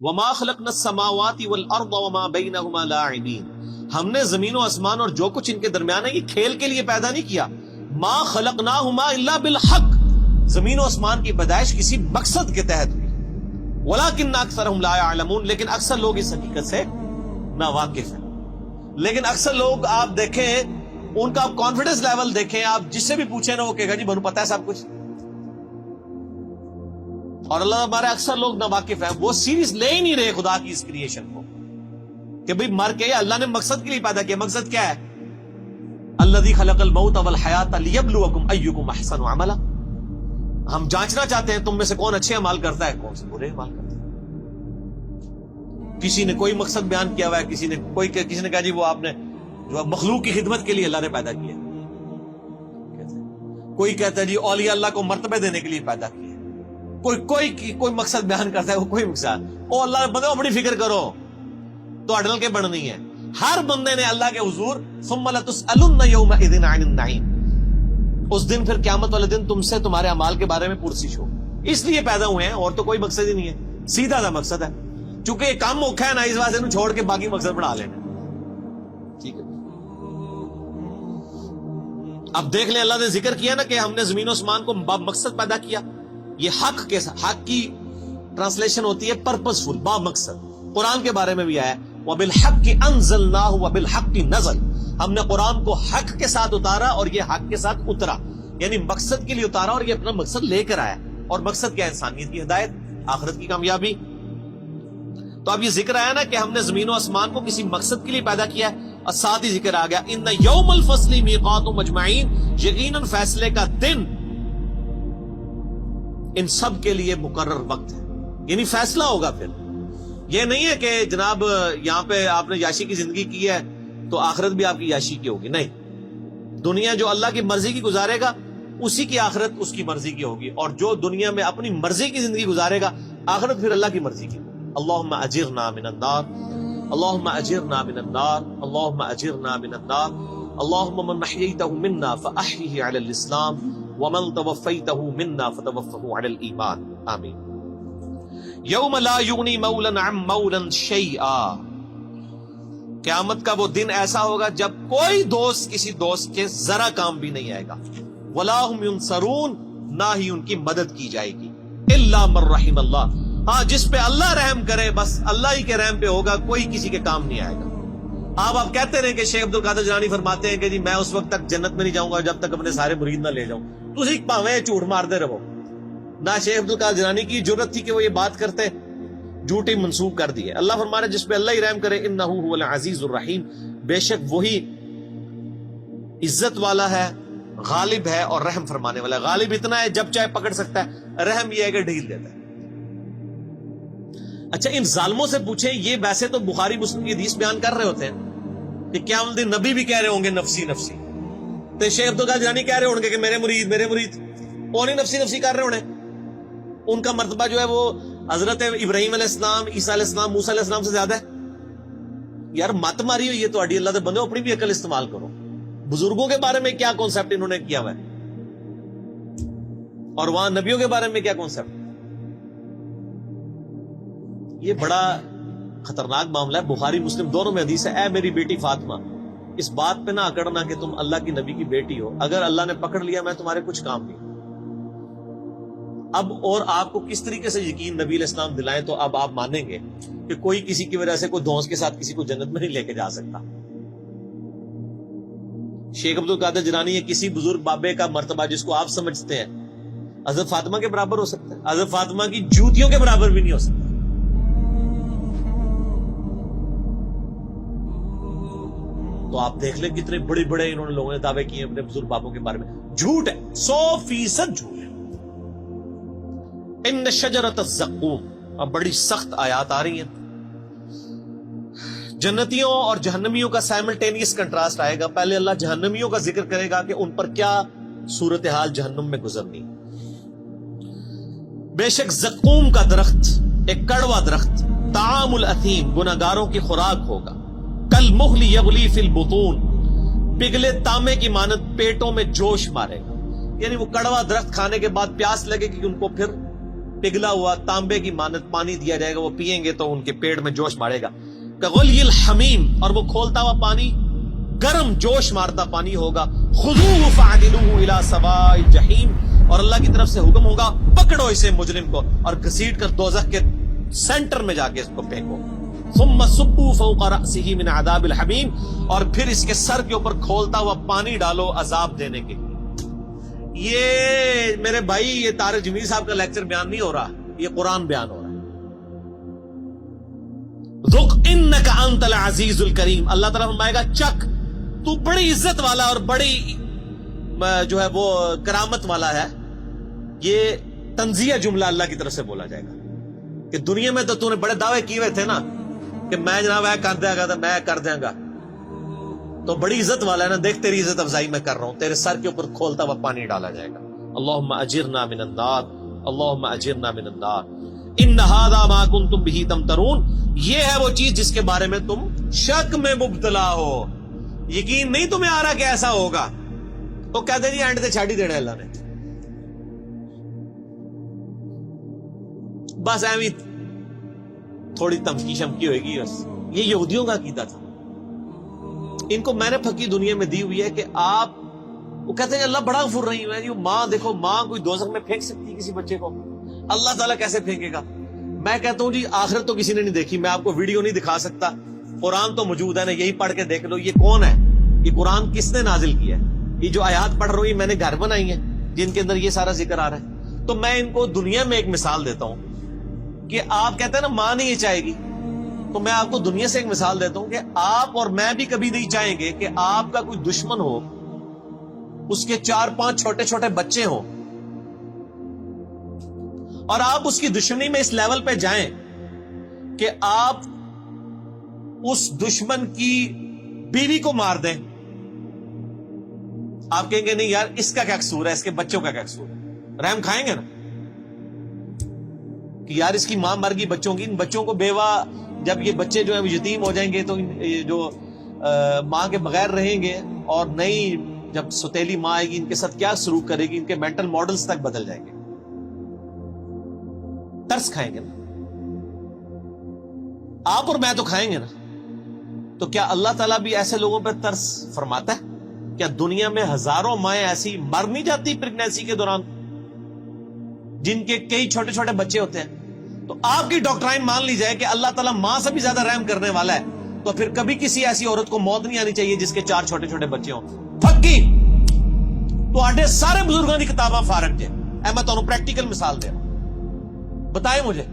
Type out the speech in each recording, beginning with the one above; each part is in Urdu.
وما خلقنا السماوات والارض وما بينهما لاعبین، ہم نے زمین و آسمان اور جو کچھ ان کے درمیان ہے یہ کھیل کے لیے پیدا نہیں کیا. ما خلقناہما الا بالحق، زمین و آسمان کی پیدائش کسی مقصد کے تحت ہوئی. ولکن اکثرهم لا يعلمون، لیکن اکثر لوگ اس حقیقت سے ناواقف ہیں. لیکن اکثر لوگ آپ دیکھیں ان کا کانفیڈنس لیول دیکھیں، آپ جس سے بھی پوچھیں نا وہ کہے گا جی بنو پتہ ہے سب کچھ. اور اللہ ہمارے اکثر لوگ ناواقف ہیں، وہ سیریس لے ہی نہیں رہے خدا کی اس کریشن کو کہ بھئی مر کے اللہ نے مقصد کے لیے پیدا کیا. مقصد کیا ہے؟ الذی خلق الموت والحیات لیبلوکم ایکم احسن عملا. ہم جانچنا چاہتے ہیں تم میں سے کون اچھے اعمال کرتا ہے، کون سے برے اعمال کرتا ہے. کسی نے کوئی مقصد بیان کیا ہوا ہے، کسی نے کہا جی وہ آپ نے جو مخلوق کی خدمت کے لیے اللہ نے پیدا کیا. کوئی کہتا ہے جی اولیاء اللہ کو مرتبے دینے کے لیے پیدا کیا. کوئی مقصد بیان کرتا ہے، وہ کوئی مقصد او اللہ بندے اپنی فکر کرو تو اڈل کے بڑھنی ہے. ہر بندے نے اللہ کے حضور ثم لتسألن یومئذ عن النعیم، اس دن پھر قیامت والے دن تم سے تمہارے اعمال کے بارے میں پرسش ہو. اس لیے پیدا ہوئے ہیں اور تو کوئی مقصد ہی نہیں ہے، سیدھا سا مقصد ہے. چونکہ یہ کام اوکھا ہے نا، اس واسطے انہوں چھوڑ کے باقی مقصد بڑھا لینا. ٹھیک ہے، اب دیکھ لیں اللہ نے ذکر کیا نا کہ ہم نے زمین و آسمان کو با مقصد پیدا کیا. یہ حق کے ساتھ، حق کی ٹرانسلیشن ہوتی ہے پرپس فل، با مقصد. قرآن کے بارے میں بھی آیا وَبِالْحَقِّ أَنزَلْنَاهُ وَبِالْحَقِّ نَزَلَ، ہم نے قرآن کو حق کے ساتھ اتارا اور یہ حق کے ساتھ اترا. یعنی مقصد کے لیے اتارا اور یہ اپنا مقصد لے کر آیا. اور مقصد کیا؟ انسانیت کی ہدایت، آخرت کی کامیابی. تو اب یہ ذکر آیا نا کہ ہم نے زمین و آسمان کو کسی مقصد کے لیے پیدا کیا ہے، اور ساتھ ہی ذکر آ گیا ان یوم الفصل میقاتهم اجمعین، یقیناً فیصلے کا دن ان سب کے لیے مقرر وقت ہے. یعنی فیصلہ ہوگا. پھر یہ نہیں ہے کہ جناب یہاں پہ آپ نے یاشی کی زندگی کی ہے تو آخرت بھی آپ کی یاشی کی ہوگی. نہیں، دنیا جو اللہ کی مرضی کی گزارے گا اسی کی آخرت اس کی مرضی کی ہوگی، اور جو دنیا میں اپنی مرضی کی زندگی گزارے گا آخرت پھر اللہ کی مرضی کی. اللہم اجرنا من النار، اللہم اجرنا من النار، اللہم اجرنا من النار. اللہم من احییتہ منا فاحیہ علی الاسلام ومن توفیتہ منا فتوفہ علی الایمان. آمین. یوم لا یغنی مولا عن مولا شیئا، قیامت کا وہ دن ایسا ہوگا جب کوئی دوست کسی دوست کے ذرا کام بھی نہیں آئے گا. ولا هم ینصرون، نہ ہی ان کی مدد کی جائے گی. الا من رحم اللہ، ہاں جس پہ اللہ رحم کرے بس اللہ ہی کے رحم پہ ہوگا، کوئی کسی کے کام نہیں آئے گا. آپ کہتے رہے کہ شیخ عبد القادر جیلانی فرماتے ہیں کہ جی میں اس وقت تک جنت میں نہیں جاؤں گا جب تک اپنے سارے مرید نہ لے جاؤں. تسی پاویں جھوٹ مارتے رہو. نہ شیخ عبد القادر جیلانی کی جرت تھی کہ وہ یہ بات کرتے، جھوٹی منسوخ کر دی ہے. اللہ فرما رہا ہے جس پہ اللہ ہی رحم کرے انہ هو العزیز الرحیم، بے شک وہی عزت والا ہے، غالب ہے اور رحم فرمانے والا ہے. غالب اتنا ہے جب چاہے پکڑ سکتا ہے، رحم یہ ہے کہ ڈھیل دیتا ہے. اچھا ان ظالموں سے پوچھیں، یہ ویسے تو بخاری مسلم کی حدیث بیان کر رہے ہوتے ہیں کہ قیامت دن نبی بھی کہہ رہے ہوں گے نفسی نفسی، تو شیخ عبد القادر جیلانی کہہ رہے ہوں گے کہ میرے مرید وہ نہیں نفسی نفسی کر رہے ہونے. ان کا مرتبہ جو ہے وہ حضرت ابراہیم علیہ السلام، عیسیٰ علیہ السلام، موسیٰ علیہ السلام سے زیادہ ہے. یار مت ماری ہوئی ہے تو اڈی اللہ دے بندے، اپنی بھی عقل استعمال کرو. بزرگوں کے بارے میں کیا کانسیپٹ انہوں نے کیا ہوا ہے اور وہاں نبیوں کے بارے میں کیا کانسیپٹ. یہ بڑا خطرناک معاملہ ہے. بخاری مسلم دونوں میں حدیث ہے اے میری بیٹی فاطمہ، اس بات پہ نہ اکڑنا کہ تم اللہ کی نبی کی بیٹی ہو، اگر اللہ نے پکڑ لیا میں تمہارے کچھ کام نہیں. اب اور آپ کو کس طریقے سے یقین نبی علیہ السلام دلائیں تو اب آپ مانیں گے کہ کوئی کسی کی وجہ سے کوئی دھونس کے ساتھ کسی کو جنت میں نہیں لے کے جا سکتا. شیخ عبد القادر جیلانی ہے کسی بزرگ بابے کا مرتبہ جس کو آپ سمجھتے ہیں حضرت فاطمہ کے برابر ہو سکتا ہے، حضرت فاطمہ کی جوتیوں کے برابر بھی نہیں ہو سکتا. تو آپ دیکھ لیں کتنے بڑے بڑے انہوں نے لوگوں نے دعوے کیے اپنے بزرگ بابوں کے بارے میں. جھوٹ ہے، 100% جھوٹ ہے. ان شجرۃ الزقوم، اب بڑی سخت آیات آ رہی ہیں. جنتیوں اور جہنمیوں کا سائملٹینیس کنٹراسٹ آئے گا. پہلے اللہ جہنمیوں کا ذکر کرے گا کہ ان پر کیا صورتحال جہنم میں گزرنی. بے شک زقوم کا درخت ایک کڑوا درخت، طعام الاثیم گناہگاروں کی خوراک ہوگا. کالمہل یغلی فی البطون، پگھلے تانبے کی مانند پیٹوں میں جوش مارے گا. یعنی وہ کڑوا درخت کھانے کے بعد پیاس لگے گی ان کو، پھر پگھلا ہوا تانبے کی مانت پانی دیا جائے گا, وہ پیئیں گے تو ان کے پیٹ میں جوش مارے گا. کغلی الحمیم, اور وہ کھولتا ہوا پانی گرم جوش مارتا پانی ہوگا. خذوہ فاعدلوہ الی سواء الجحیم, اور اللہ کی طرف سے حکم ہوگا پکڑو اسے مجرم کو اور گھسیٹ کر دوزخ کے سینٹر میں جا کے اس کو پھینکو. ثم صبوا فوق رأسہ من عذاب الحمیم, اور پھر اس کے سر کے اوپر کھولتا ہوا پانی ڈالو عذاب دینے کے. یہ میرے بھائی یہ طارق جمیل صاحب کا لیکچر بیان نہیں ہو رہا, یہ قرآن بیان ہو رہا ہے. ذق انک انت العزیز الکریم, اللہ تعالیٰ فرمائے گا چک, تو بڑی عزت والا اور بڑی جو ہے وہ کرامت والا ہے. یہ تنزیہ جملہ اللہ کی طرف سے بولا جائے گا کہ دنیا میں تو نے بڑے دعوے کیے ہوئے تھے نا کہ میں جناب کر دیا گا, تو میں کر دیا گا, تو بڑی عزت والا ہے نا, دیکھ تیری عزت افزائی میں کر رہا ہوں, تیرے سر کے اوپر کھولتا ہوا پانی ڈالا جائے گا. اللہم اجرنا من النار, اللہم اجرنا من النار. ان ھذا ما کنتم بہ تمترون, یہ ہے وہ چیز جس کے بارے میں تم شک میں مبتلا ہو, یقین نہیں تمہیں آ رہا کہ ایسا ہوگا, تو کہتے جی اینڈ تے چھاڑی دینا اللہ نے, بس ایویں تھوڑی تمکی شمکی ہوئے گی بس. یہ یہودیوں کا عقیدہ تھا, ان کو میں نے پھکی دنیا میں دی ہوئی ہے کہ آپ, وہ کہتے ہیں اللہ بڑا غفور رحیم ہے. ماں دیکھو, ماں کوئی دوزخ میں پھینک سکتی کسی بچے کو, اللہ تعالیٰ کیسے پھینکے گا؟ میں کہتا ہوں جی آخرت تو کسی نے نہیں دیکھی, میں آپ کو ویڈیو نہیں دکھا سکتا, قرآن تو موجود ہے نا, یہی پڑھ کے دیکھ لو. یہ کون ہے, یہ قرآن کس نے نازل کیا ہے؟ یہ جو آیات پڑھ رہی میں نے گھر بنائی ہیں جن کے اندر یہ سارا ذکر آ رہا ہے. تو میں ان کو دنیا میں ایک مثال دیتا ہوں کہ آپ کہتے ہیں نا ماں نہیں یہ چاہے گی, تو میں آپ کو دنیا سے ایک مثال دیتا ہوں کہ آپ اور میں بھی کبھی نہیں چاہیں گے کہ آپ کا کوئی دشمن ہو, اس کے 4-5 چھوٹے چھوٹے بچے ہوں, اور آپ اس کی دشمنی میں اس لیول پہ جائیں کہ آپ اس دشمن کی بیوی کو مار دیں. آپ کہیں گے نہیں یار اس کا کیا قصور ہے, اس کے بچوں کا کیا قصور ہے, رحم کھائیں گے نا کہ یار اس کی ماں مر گئی بچوں کی, ان بچوں کو بیوہ, جب یہ بچے جو ہیں یتیم ہو جائیں گے تو جو ماں کے بغیر رہیں گے, اور نئی جب ستیلی ماں آئے گی ان کے ساتھ کیا سلوک کرے گی, ان کے مینٹل ماڈلز تک بدل جائیں گے. ترس کھائیں گے نا آپ اور میں, تو کھائیں گے نا. تو کیا اللہ تعالیٰ بھی ایسے لوگوں پہ ترس فرماتا ہے؟ کیا دنیا میں ہزاروں مائیں ایسی مر نہیں جاتی پریگنینسی کے دوران جن کے کئی چھوٹے چھوٹے بچے ہوتے ہیں؟ تو آپ کی ڈاکٹرائن مان لی جائے کہ اللہ تعالیٰ ماں سے بھی زیادہ رحم کرنے والا ہے, تو پھر کبھی کسی ایسی عورت کو موت نہیں آنی چاہیے جس کے 4 چھوٹے چھوٹے بچے ہوں. پھکی تو آڈے سارے بزرگوں کی کتاباں فارغ جے, میں تمہیں پریکٹیکل مثال دے رہا ہوں. بتائیں مجھے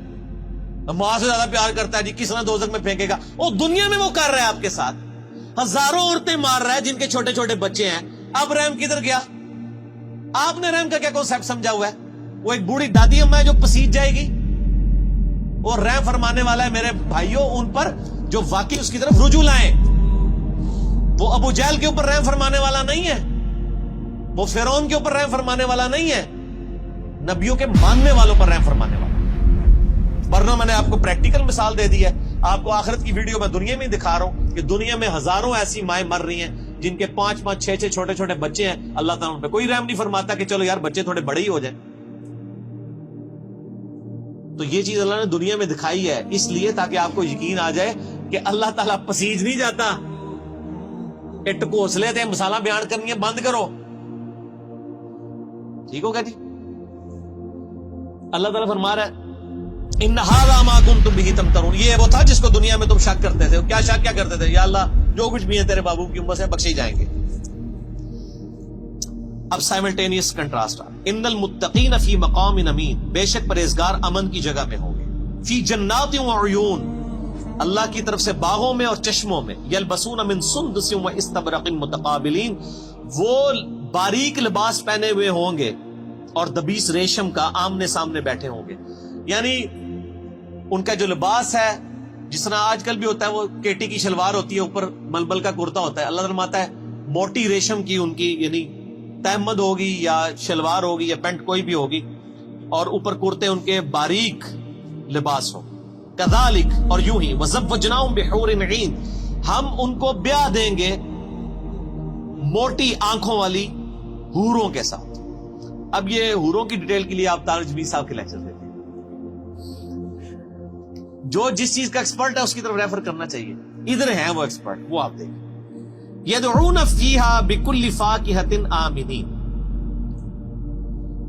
ماں سے زیادہ پیار کرتا ہے جی, کس نے دوزخ میں پھینکے گا؟ وہ دنیا میں وہ کر رہا ہے آپ کے ساتھ, ہزاروں عورتیں مار رہا ہے جن کے چھوٹے چھوٹے بچے ہیں. اب رحم کدھر گیا؟ آپ نے رحم کا کیا کانسیپٹ سمجھا ہوا ہے؟ وہ ایک بوڑھی دادی اماں ہے جو پسیج جائے گی, وہ رحم فرمانے والا ہے میرے بھائیوں ان پر جو واقعی اس کی طرف رجوع لائیں. وہ ابو جہل کے اوپر رحم فرمانے والا نہیں ہے, وہ فرعون کے اوپر رحم فرمانے والا نہیں ہے, نبیوں کے ماننے والوں پر رحم فرمانے والا. ورنہ میں نے آپ کو پریکٹیکل مثال دے دی ہے, آپ کو آخرت کی ویڈیو میں دنیا میں دکھا رہا ہوں کہ دنیا میں ہزاروں ایسی مائیں مر رہی ہیں جن کے 5-5 6-6 چھوٹے چھوٹے بچے ہیں. اللہ تعالیٰ ان پہ کوئی رحم نہیں فرماتا کہ چلو یار بچے تھوڑے بڑے ہی ہو جائیں. تو یہ چیز اللہ نے دنیا میں دکھائی ہے اس لیے تاکہ آپ کو یقین آ جائے کہ اللہ تعالیٰ پسیج نہیں جاتا. اٹ گھونسلے تھے مثالہ بیان کرنی ہے بند کرو, ٹھیک ہوگا جی. اللہ تعالیٰ فرما رہا ہے ان ھذا ما کنتم بہ تمترون, یہ وہ تھا جس کو دنیا میں تم شک کرتے تھے. کیا شک کیا کرتے تھے؟ یا اللہ جو کچھ بھی ہے تیرے بابو کی امت سے بخشے جائیں گے. اب سائملٹینیس کنٹراسٹ, ان المتقین فی مقام امین, بے شک پرہیزگار امن کی جگہ میں ہوں گے. فی جنات و عیون, اللہ کی طرف سے باغوں میں اور چشموں میں. یلبسون من سندس و استبرق متقابلین, وہ باریک لباس پہنے ہوئے ہوں گے اور دبیس ریشم کا آمنے سامنے بیٹھے ہوں گے. یعنی ان کا جو لباس ہے جس طرح آج کل بھی ہوتا ہے, وہ کیٹی کی شلوار ہوتی ہے, اوپر ململ کا کرتا ہوتا ہے. اللہ فرماتا ہے موٹی ریشم کی ان کی یعنی تحمد ہوگی یا شلوار ہوگی یا پینٹ کوئی بھی ہوگی, اور اوپر کرتے ان کے باریک لباس ہو. کذالک, اور یوں ہی, وزوجناہم بحور عین, ہم ان کو بیاہ دیں گے موٹی آنکھوں والی حوروں کے ساتھ. اب یہ حوروں کی ڈیٹیل کے لیے آپ طارق جمیل صاحب کے لیکچر دیکھیں. جو جس چیز کا ایکسپرٹ ہے اس کی طرف ریفر کرنا چاہیے. ادھر ہیں وہ ایکسپرٹ, وہ آپ دیکھیں. یدعون فیہا بکل فاکہۃ آمنین,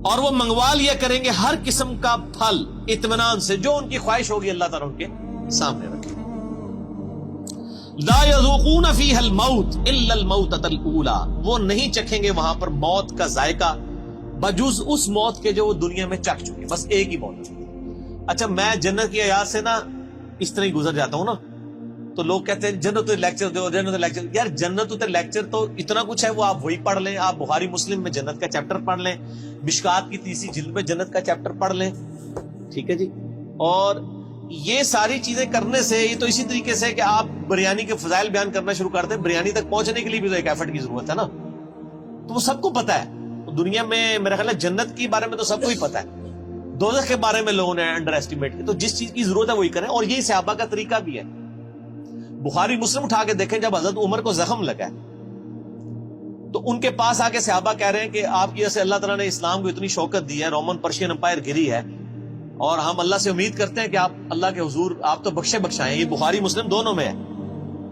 اور وہ منگوا لیا کریں گے ہر قسم کا پھل اطمینان سے, جو ان کی خواہش ہوگی اللہ تعالیٰ ان کے سامنے رکھے. لا یذوقون فیہا الموت الا الموتۃ الاولی, وہ نہیں چکھیں گے وہاں پر موت کا ذائقہ بجز اس موت کے جو وہ دنیا میں چکھ چکے, بس ایک ہی موت. اچھا میں جنت کی آیات سے نا اس طرح ہی گزر جاتا ہوں نا, تو لوگ کہتے ہیں جنت لیکچر دو, جنت لیکچر. یار جنت لیکچر تو اتنا کچھ ہے, وہ آپ وہی پڑھ لیں. آپ بخاری مسلم میں جنت کا چیپٹر پڑھ لیں, مشکات کی 30 جلد میں جنت کا چیپٹر پڑھ لیں, ٹھیک ہے جی. اور یہ ساری چیزیں کرنے سے یہ تو اسی طریقے سے کہ آپ بریانی کے فضائل بیان کرنا شروع کر دیں, بریانی تک پہنچنے کے لیے بھی تو ایک ایفرٹ کی ضرورت ہے نا, تو وہ سب کو پتا ہے. دنیا میں میرا خیال ہے جنت کے بارے میں تو سب کو ہی پتا ہے, دوزخ کے بارے میں لوگوں نے انڈر ایسٹیمیٹ کی. تو جس چیز کی ضرورت ہے وہی کریں, اور یہی صحابہ کا طریقہ بھی ہے. بخاری مسلم اٹھا کے دیکھیں, جب حضرت عمر کو زخم لگا ہے تو ان کے پاس آ کے صحابہ کہہ رہے ہیں کہ آپ کی وجہ سے اللہ تعالیٰ نے اسلام کو اتنی شوکت دی ہے, رومن پرشین امپائر گری ہے, اور ہم اللہ سے امید کرتے ہیں کہ آپ اللہ کے حضور آپ تو بخشے بخشائیں. یہ بخاری مسلم دونوں میں ہے.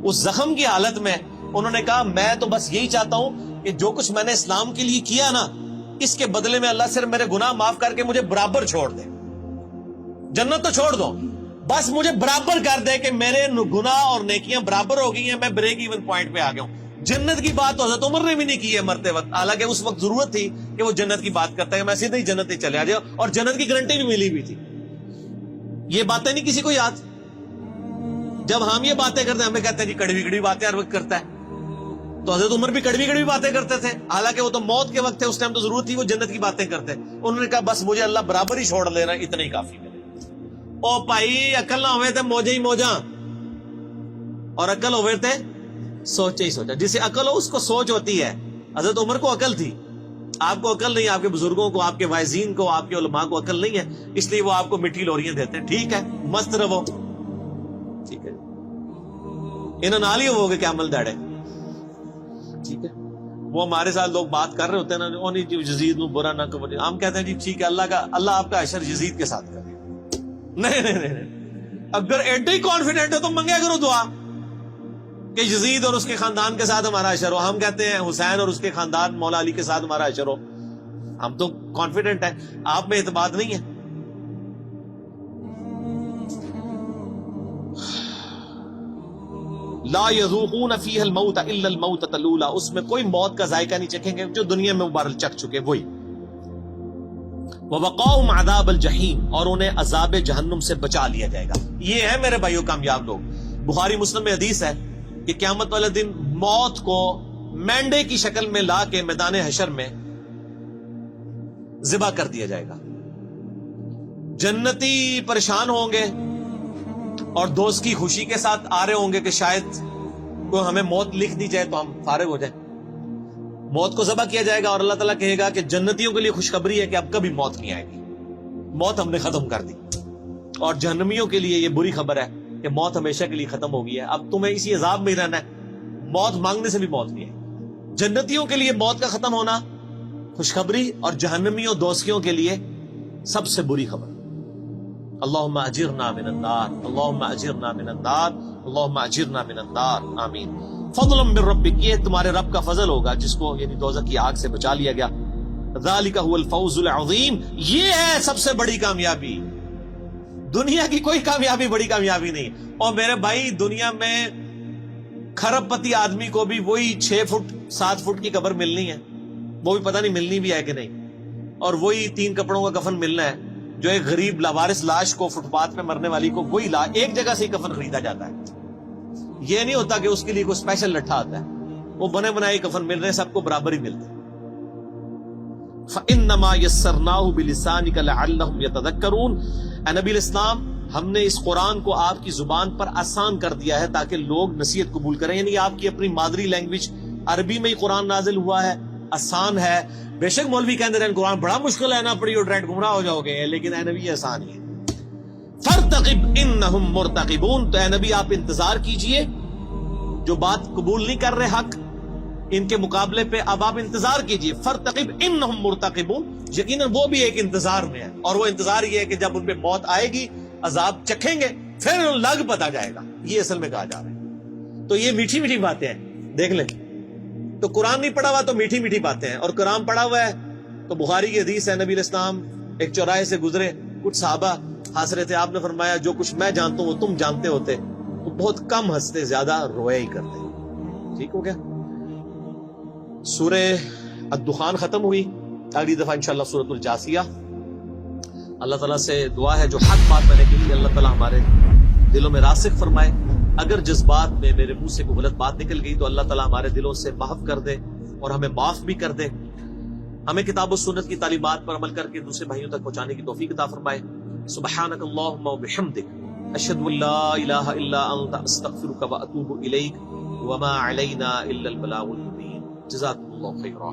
اس زخم کی حالت میں انہوں نے کہا میں تو بس یہی چاہتا ہوں کہ جو کچھ میں نے اسلام کے لیے کیا نا, اس کے بدلے میں اللہ صرف میرے گناہ معاف کر کے مجھے برابر چھوڑ دے. جنت تو چھوڑ دو, بس مجھے برابر کر دے کہ میرے گناہ اور نیکیاں برابر ہو گئی ہیں, میں بریک ایون پوائنٹ پہ آ گیا ہوں. جنت کی بات تو حضرت عمر نے بھی نہیں کی ہے مرتے وقت, حالانکہ اس وقت ضرورت تھی کہ وہ جنت کی بات کرتا ہے کہ میں سیدھے ہی جنت ہی چلے آ جاؤ, اور جنت کی گارنٹی بھی ملی ہوئی تھی. یہ باتیں نہیں کسی کو یاد. جب ہم یہ باتیں کرتے ہیں ہمیں کہتے ہیں جی کڑوی کڑوی باتیں ہر وقت کرتا ہے, تو حضرت عمر بھی کڑوی کڑوی باتیں کرتے تھے, حالانکہ وہ تو موت کے وقت تھے, اس ٹائم تو ضرورت تھی وہ جنت کی باتیں کرتے. انہوں نے کہا بس مجھے اللہ برابر ہی چھوڑ لینا, اتنا ہی کافی ہے. او بھائی عقل نہ ہوئے تھے موجے ہی موجاں, اور عقل ہوئے تھے سوچے ہی سوچا. جسے عقل ہو اس کو سوچ ہوتی ہے. حضرت عمر کو عقل تھی, آپ کو عقل نہیں, آپ کے بزرگوں کو, آپ کے واعظین کو, آپ کے علماء کو عقل نہیں ہے, اس لیے وہ آپ کو میٹھی لوریاں دیتے ہیں. ٹھیک ہے مست رہو, ٹھیک ہے, انہوں نال ہی ہو گے کیا عمل داڑے, ٹھیک ہے. وہ ہمارے ساتھ لوگ بات کر رہے ہوتے ہیں نا, یزید نو برا نہ کرو, ہم کہتے ہیں جی ٹھیک ہے اللہ آپ کا حشر یزید کے ساتھ کرے. نہیں, اگر ایڈی کانفیڈنٹ ہو تو منگے کرو دعا کہ یزید اور اس کے خاندان کے ساتھ ہمارا حشر ہو. ہم کہتے ہیں حسین اور اس کے خاندان مولا علی کے ساتھ ہمارا حشر ہو. ہم تو کانفیڈنٹ ہیں, آپ میں اعتماد نہیں ہے. لا یذوقون فیہا الموت الا الموتۃ الاولی, اس میں کوئی موت کا ذائقہ نہیں چکھیں گے, جو دنیا میں مبارک چکھ چکے وہی. وَوَقَاهُمْ عَذَابَ الْجَحِيمِ, اور انہیں عذاب جہنم سے بچا لیا جائے گا. یہ ہے میرے بھائیو کامیاب لوگ. بخاری مسلم میں حدیث ہے کہ قیامت والے دن موت کو مینڈے کی شکل میں لا کے میدان حشر میں ذبح کر دیا جائے گا. جنتی پریشان ہوں گے اور دوست کی خوشی کے ساتھ آ رہے ہوں گے کہ شاید کوئی ہمیں موت لکھ دی جائے تو ہم فارغ ہو جائیں. موت کو ذبح کیا جائے گا اور اللہ تعالیٰ کہے گا کہ جنتیوں کے لیے خوشخبری ہے کہ اب کبھی موت نہیں آئے گی, موت ہم نے ختم کر دی. اور جہنمیوں کے لیے یہ بری خبر ہے کہ موت ہمیشہ کے لیے ختم ہو گئی ہے, اب تمہیں اسی عذاب میں ہی رہنا ہے, موت مانگنے سے بھی موت نہیں ہے. جنتیوں کے لیے موت کا ختم ہونا خوشخبری, اور جہنمیوں دوستیوں کے لیے سب سے بری خبر. اللہم اجرنا من النار, اللہم اجرنا من النار, اللہم اجرنا من النار, آمین. فضلا من ربک, یہ تمہارے رب کا فضل ہوگا جس کو یعنی دوزخ کی آگ سے بچا لیا گیا. ذالک هو الفوز العظیم, یہ ہے سب سے بڑی کامیابی. دنیا کی کوئی کامیابی بڑی کامیابی نہیں. اور میرے بھائی دنیا میں کھرب پتی آدمی کو بھی وہی 6 فٹ 7 فٹ کی قبر ملنی ہے, وہ بھی پتہ نہیں ملنی بھی ہے کہ نہیں, اور وہی 3 کپڑوں کا کفن ملنا ہے. جو ایک غریب لاوارث لاش کو, فٹ پاتھ پہ مرنے والی کو, وہی ایک جگہ سے ہی کفن خریدا جاتا ہے. یہ نہیں ہوتا کہ اس کے لیے کوئی اسپیشل لٹھا آتا ہے, وہ بنے بنائے کفن مل رہے ہیں, سب کو برابر ہی ملتے ہیں. فَإِنَّمَا يَسَّرْنَاهُ بِلِسَانِكَ لَعَلَّهُمْ يَتَذَكَّرُونَ, اے نبی الاسلام ہم نے اس قرآن کو آپ کی زبان پر آسان کر دیا ہے تاکہ لوگ نصیحت قبول کریں. یعنی آپ کی اپنی مادری لینگویج عربی میں ہی قرآن نازل ہوا ہے, آسان ہے. بے شک مولوی کہتے ہیں قرآن بڑا مشکل ہے, نہ پڑھی اور ڈائریکٹ گمراہ ہو جاؤ گے, لیکن اے نبی آسان ہی ہے. فَارْتَقِبْ إِنَّهُمْ مُرْتَقِبُونَ, تو اے نبی آپ انتظار کیجئے, جو بات قبول نہیں کر رہے حق ان کے مقابلے پہ اب آپ انتظار کیجئے. فَارْتَقِبْ إِنَّهُمْ مُرْتَقِبُونَ, یقیناً وہ بھی ایک انتظار میں ہے, اور وہ انتظار یہ ہے کہ جب ان پہ موت آئے گی, عذاب چکھیں گے, پھر لگ پتا جائے گا، یہ اصل میں کہا جا رہا ہے۔ تو یہ میٹھی میٹھی باتیں ہیں، دیکھ لیں۔ تو قرآن نہیں پڑھا ہوا تو میٹھی میٹھی باتیں ہیں، اور قرآن پڑھا ہوا ہے تو بخاری کی حدیث ہے، نبی علیہ السلام ایک چوراہے سے گزرے، کچھ صحابہ ہنس رہے تھے، آپ نے فرمایا جو کچھ میں جانتا ہوں وہ تم جانتے ہوتے تو بہت کم ہنستے، زیادہ رویا ہی کرتے۔ ٹھیک ہو گیا؟ سورہ الدخان ختم ہوئی، اگلی دفعہ انشاءاللہ سورۃ الجاثیہ۔ اللہ تعالیٰ سے دعا ہے جو حق بات میں نے کہی اللہ تعالیٰ ہمارے دلوں میں راسخ فرمائے، اگر جذبات میں میرے منہ سے کوئی غلط بات نکل گئی تو اللہ تعالیٰ ہمارے دلوں سے محو کر دے اور ہمیں معاف بھی کر دے، ہمیں کتاب و سنت کی تعلیمات پر عمل کر کے دوسرے بھائیوں تک پہنچانے کی توفیق عطا فرمائے۔ سبحانک اللہم و بحمدک، اشہد ان لا الہ الا انت، استغفرک و اتوب الیک، وما علینا الا البلاغ المبین۔ جزاکم اللہ خیرا۔